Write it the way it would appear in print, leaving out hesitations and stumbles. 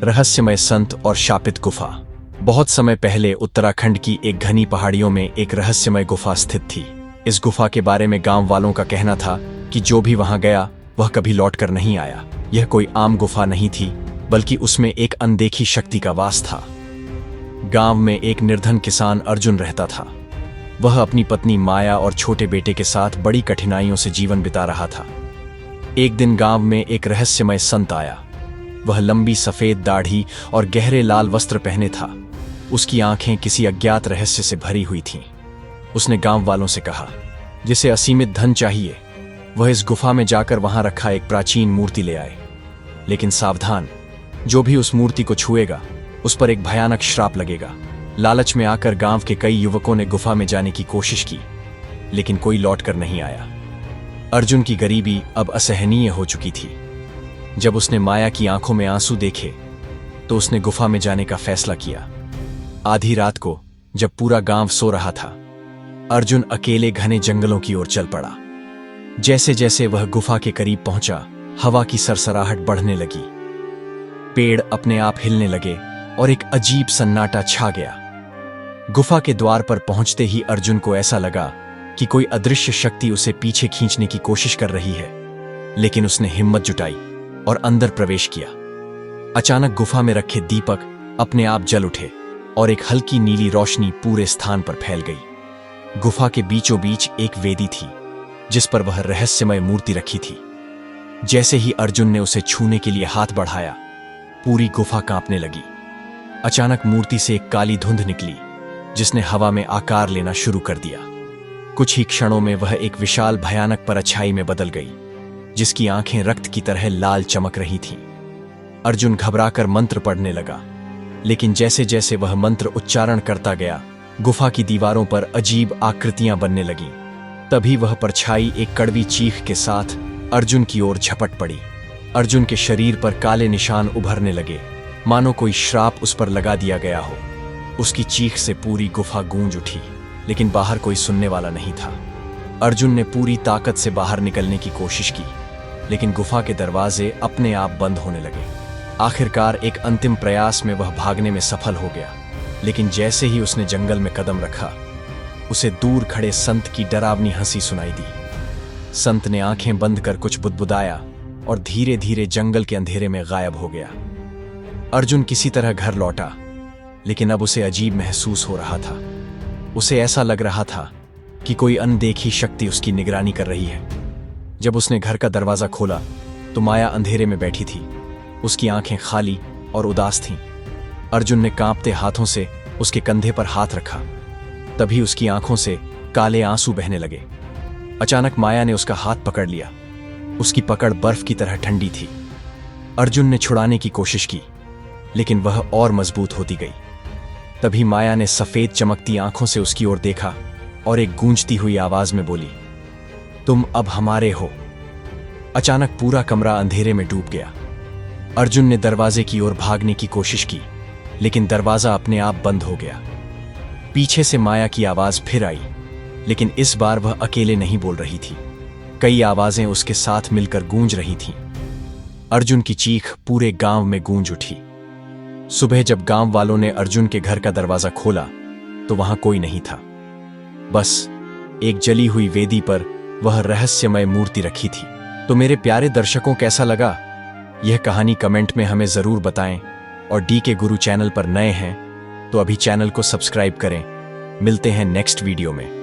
रहस्यमय संत और शापित गुफा। बहुत समय पहले उत्तराखंड की एक घनी पहाड़ियों में एक रहस्यमय गुफा स्थित थी। इस गुफा के बारे में गांव वालों का कहना था कि जो भी वहां गया वह कभी लौटकर नहीं आया। यह कोई आम गुफा नहीं थी, बल्कि उसमें एक अनदेखी शक्ति का वास था। गांव में एक निर्धन किसान अर्जुन रहता था। वह अपनी पत्नी माया और छोटे बेटे के साथ बड़ी कठिनाइयों से जीवन बिता रहा था। एक दिन गांव में एक रहस्यमय संत आया। वह लंबी सफेद दाढ़ी और गहरे लाल वस्त्र पहने था। उसकी आंखें किसी अज्ञात रहस्य से भरी हुई थीं। उसने गांव वालों से कहा, जिसे असीमित धन चाहिए वह इस गुफा में जाकर वहां रखा एक प्राचीन मूर्ति ले आए। लेकिन सावधान, जो भी उस मूर्ति को छुएगा उस पर एक भयानक श्राप लगेगा। लालच में आकर गांव के कई युवकों ने गुफा में जाने की कोशिश की, लेकिन कोई लौटकर नहीं आया। अर्जुन की गरीबी अब असहनीय हो चुकी थी। जब उसने माया की आंखों में आंसू देखे तो उसने गुफा में जाने का फैसला किया। आधी रात को जब पूरा गांव सो रहा था, अर्जुन अकेले घने जंगलों की ओर चल पड़ा। जैसे जैसे वह गुफा के करीब पहुंचा, हवा की सरसराहट बढ़ने लगी। पेड़ अपने आप हिलने लगे और एक अजीब सन्नाटा छा गया। गुफा के द्वार पर पहुंचते ही अर्जुन को ऐसा लगा कि कोई अदृश्य शक्ति उसे पीछे खींचने की कोशिश कर रही है। लेकिन उसने हिम्मत जुटाई और अंदर प्रवेश किया। अचानक गुफा में रखे दीपक अपने आप जल उठे और एक हल्की नीली रोशनी पूरे स्थान पर फैल गई। गुफा के बीचों बीच एक वेदी थी, जिस पर वह रहस्यमय मूर्ति रखी थी। जैसे ही अर्जुन ने उसे छूने के लिए हाथ बढ़ाया, पूरी गुफा कांपने लगी। अचानक मूर्ति से एक काली धुंध निकली, जिसने हवा में आकार लेना शुरू कर दिया। कुछ ही क्षणों में वह एक विशाल भयानक परछाई में बदल गई, जिसकी आंखें रक्त की तरह लाल चमक रही थीं। अर्जुन घबराकर मंत्र पढ़ने लगा, लेकिन जैसे जैसे वह मंत्र उच्चारण करता गया, गुफा की दीवारों पर अजीब आकृतियां बनने लगीं। तभी वह परछाई एक कड़वी चीख के साथ अर्जुन की ओर झपट पड़ी। अर्जुन के शरीर पर काले निशान उभरने लगे, मानो कोई श्राप उस पर लगा दिया गया हो। उसकी चीख से पूरी गुफा गूंज उठी, लेकिन बाहर कोई सुनने वाला नहीं था। अर्जुन ने पूरी ताकत से बाहर निकलने की कोशिश की, लेकिन गुफा के दरवाजे अपने आप बंद होने लगे। आखिरकार एक अंतिम प्रयास में वह भागने में सफल हो गया, लेकिन जैसे ही उसने जंगल में कदम रखा, उसे दूर खड़े संत की डरावनी हंसी सुनाई दी। संत ने आंखें बंद कर कुछ बुदबुदाया और धीरे धीरे जंगल के अंधेरे में गायब हो गया। अर्जुन किसी तरह घर लौटा, लेकिन अब उसे अजीब महसूस हो रहा था। उसे ऐसा लग रहा था कि कोई अनदेखी शक्ति उसकी निगरानी कर रही है। जब उसने घर का दरवाजा खोला तो माया अंधेरे में बैठी थी। उसकी आंखें खाली और उदास थीं। अर्जुन ने कांपते हाथों से उसके कंधे पर हाथ रखा। तभी उसकी आंखों से काले आंसू बहने लगे। अचानक माया ने उसका हाथ पकड़ लिया। उसकी पकड़ बर्फ की तरह ठंडी थी। अर्जुन ने छुड़ाने की कोशिश की, लेकिन वह और मजबूत होती गई। तभी माया ने सफेद चमकती आंखों से उसकी ओर देखा और एक गूंजती हुई आवाज में बोली, तुम अब हमारे हो। अचानक पूरा कमरा अंधेरे में डूब गया। अर्जुन ने दरवाजे की ओर भागने की कोशिश की, लेकिन दरवाजा अपने आप बंद हो गया। पीछे से माया की आवाज फिर आई, लेकिन इस बार वह अकेले नहीं बोल रही थी। कई आवाजें उसके साथ मिलकर गूंज रही थीं। अर्जुन की चीख पूरे गांव में गूंज उठी। सुबह जब गांव वालों ने अर्जुन के घर का दरवाजा खोला तो वहां कोई नहीं था। बस एक जली हुई वेदी पर वह रहस्यमय मूर्ति रखी थी। तो मेरे प्यारे दर्शकों, कैसा लगा यह कहानी? कमेंट में हमें जरूर बताएं। और डी के गुरु चैनल पर नए हैं तो अभी चैनल को सब्सक्राइब करें। मिलते हैं नेक्स्ट वीडियो में।